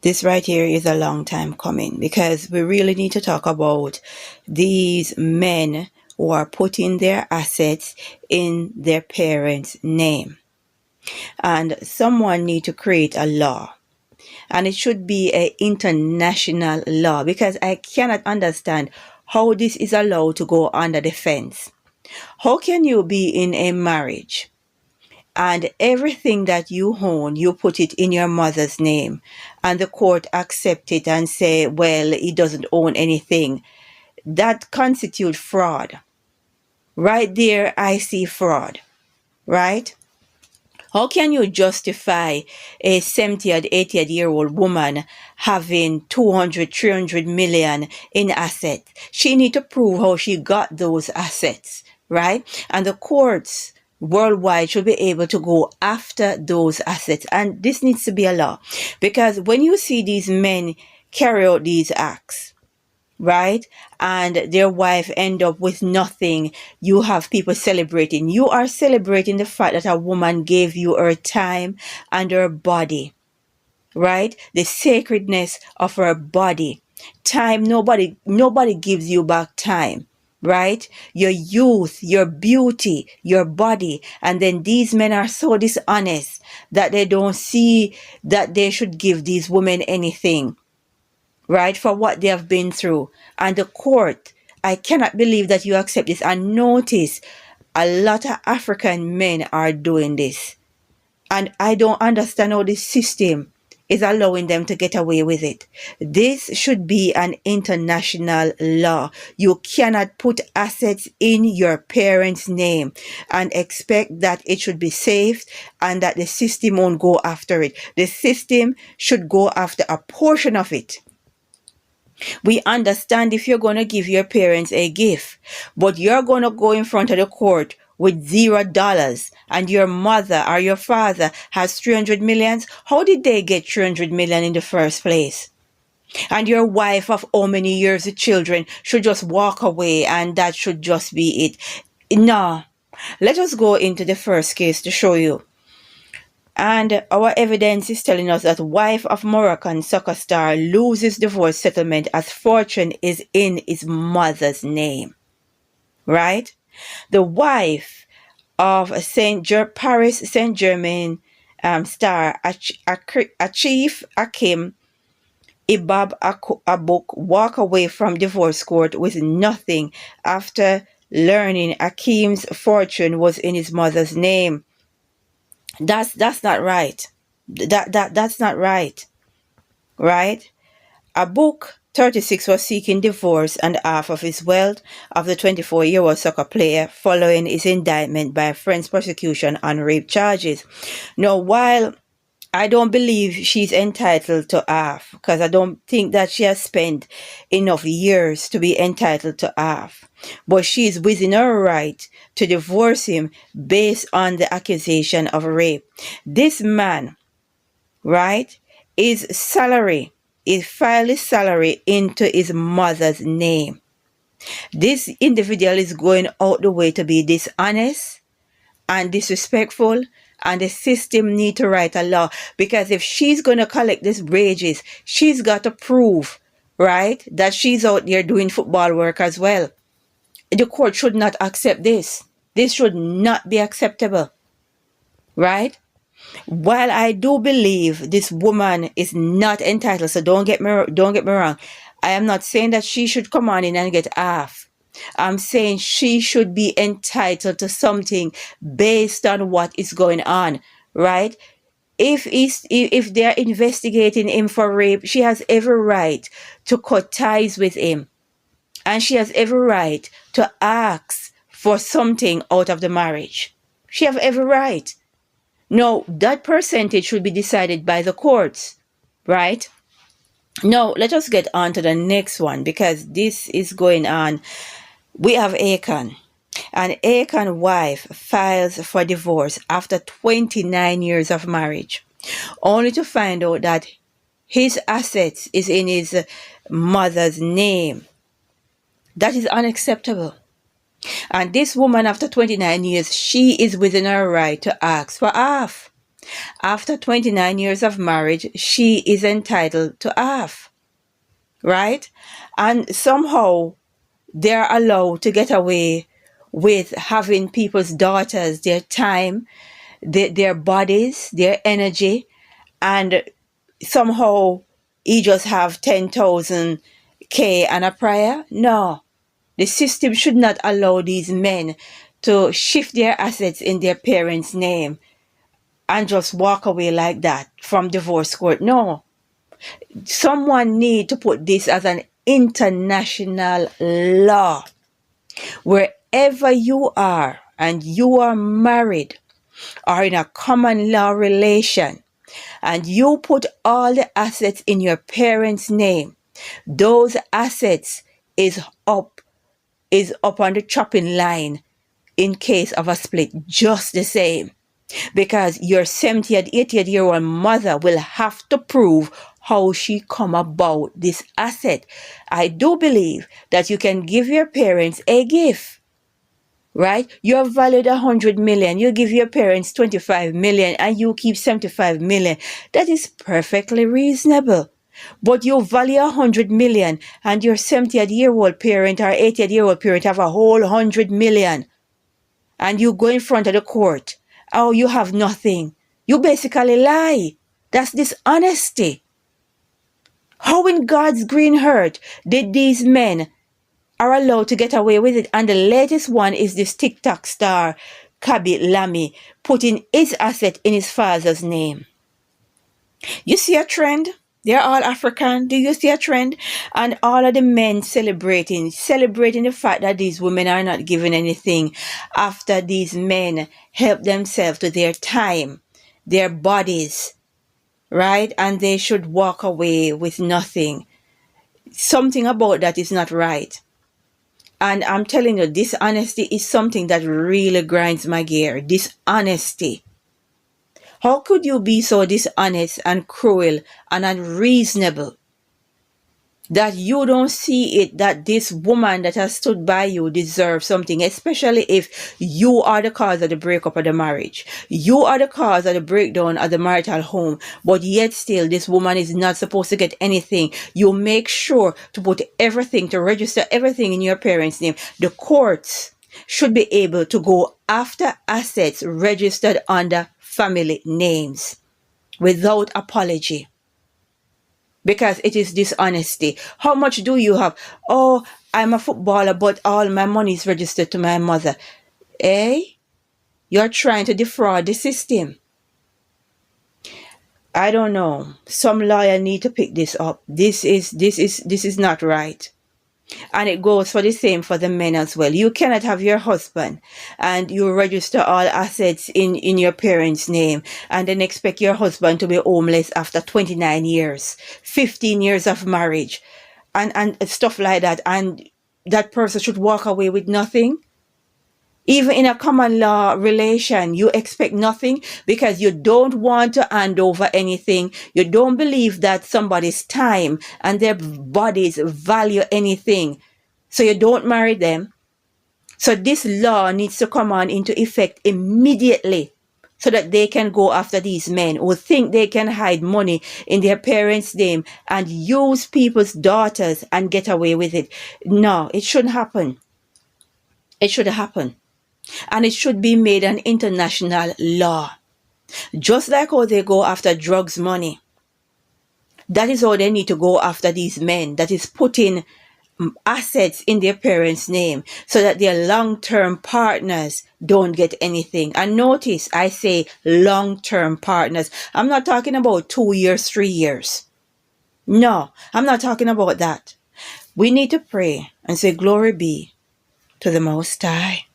This right here is a long time coming, because we really need to talk about these men who are putting their assets in their parents' name. And someone need to create a law. And it should be an international law, because I cannot understand how this is allowed to go under the fence. How can you be in a marriage and everything that you own, you put it in your mother's name, and the court accept it and say, well, he doesn't own anything? That constitutes fraud. Right there, I see fraud, right? How can you justify a 70 or 80-year-old woman having 200, 300 million in assets? She need to prove how she got those assets, right? And the courts worldwide should be able to go after those assets. And this needs to be a law, because when you see these men carry out these acts, right, and their wife end up with nothing, you have people celebrating. You are celebrating the fact that a woman gave you her time and her body, right? The sacredness of her body. Time, nobody gives you back time, right? Your youth, your beauty, your body. And then these men are so dishonest that they don't see that they should give these women anything, right, for what they have been through. And the court, I cannot believe that you accept this. And notice, a lot of African men are doing this. And I don't understand how this system is allowing them to get away with it. This should be an international law. You cannot put assets in your parents' name and expect that it should be safe and that the system won't go after it. The system should go after a portion of it. We understand if you're going to give your parents a gift, but you're going to go in front of the court with $0 and your mother or your father has 300 millions. How did they get 300 million in the first place? And your wife of how many years of children should just walk away and that should just be it. No. Let us go into the first case to show you. And our evidence is telling us that wife of Moroccan soccer star loses divorce settlement as fortune is in his mother's name. Right? The wife of Paris Saint-Germain star Chief Hakim Ibab Abouk walk away from divorce court with nothing after learning Hakim's fortune was in his mother's name. That's not right. That's not right. Right? Abouk, 36, was seeking divorce and half of his wealth of the 24-year-old soccer player following his indictment by French prosecution on rape charges. Now, while I don't believe she's entitled to half, because I don't think that she has spent enough years to be entitled to half. But she is within her right to divorce him based on the accusation of rape. This man, right, his salary, he filed his salary into his mother's name. This individual is going out the way to be dishonest and disrespectful, and the system need to write a law, because if she's going to collect these wages, she's got to prove, right, that she's out there doing football work as well. The court should not accept this. This should not be acceptable, right? While I do believe this woman is not entitled, so don't get me wrong, I am not saying that she should come on in and get half. I'm saying she should be entitled to something based on what is going on, right? If they're investigating him for rape, she has every right to cut ties with him. And she has every right to ask for something out of the marriage. She has every right. No, that percentage should be decided by the courts, right? Now, let us get on to the next one, because this is going on. We have Akon. And Akon's wife files for divorce after 29 years of marriage, only to find out that his assets is in his mother's name. That is unacceptable. And this woman, after 29 years, she is within her right to ask for half. After 29 years of marriage, she is entitled to half, right? And somehow they're allowed to get away with having people's daughters, their time, their bodies, their energy, and somehow he just have 10,000 K and a prayer? No. The system should not allow these men to shift their assets in their parents' name and just walk away like that from divorce court. No. Someone need to put this as an international law. Wherever you are and you are married or in a common law relation and you put all the assets in your parents' name, those assets is up on the chopping line in case of a split, just the same. Because your 70th, 80th-year-old mother will have to prove how she come about this asset. I do believe that you can give your parents a gift, right? You're valued 100 million. You give your parents 25 million and you keep 75 million. That is perfectly reasonable. But you value 100 million and your 70-year-old parent or 80-year-old parent have a whole 100 million. And you go in front of the court. Oh, you have nothing. You basically lie. That's dishonesty. How in God's green earth did these men are allowed to get away with it? And the latest one is this TikTok star, Kabi Lami, putting his asset in his father's name. You see a trend? They're all African. Do you see a trend? And all of the men celebrating the fact that these women are not given anything after these men help themselves to their time, their bodies, right? And they should walk away with nothing. Something about that is not right. And I'm telling you, dishonesty is something that really grinds my gear. Dishonesty. How could you be so dishonest and cruel and unreasonable that you don't see it that this woman that has stood by you deserves something, especially if you are the cause of the breakup of the marriage. You are the cause of the breakdown of the marital home, but yet still this woman is not supposed to get anything. You make sure to put everything, to register everything in your parents' name. The courts should be able to go after assets registered under family names without apology, because it is dishonesty. How much do you have? Oh, I'm a footballer, but all my money is registered to my mother. You're trying to defraud the system. I don't know. Some lawyer need to pick this up. This is not right. And it goes for the same for the men as well. You cannot have your husband and you register all assets in your parents' name and then expect your husband to be homeless after 29 years, 15 years of marriage and stuff like that. And that person should walk away with nothing. Even in a common law relation, you expect nothing because you don't want to hand over anything. You don't believe that somebody's time and their bodies value anything. So you don't marry them. So this law needs to come on into effect immediately so that they can go after these men who think they can hide money in their parents' name and use people's daughters and get away with it. No, it shouldn't happen. It should happen. And it should be made an international law. Just like how they go after drugs money. That is how they need to go after these men that is putting assets in their parents' name so that their long-term partners don't get anything. And notice, I say long-term partners. I'm not talking about 2 years, 3 years. No, I'm not talking about that. We need to pray and say, glory be to the Most High.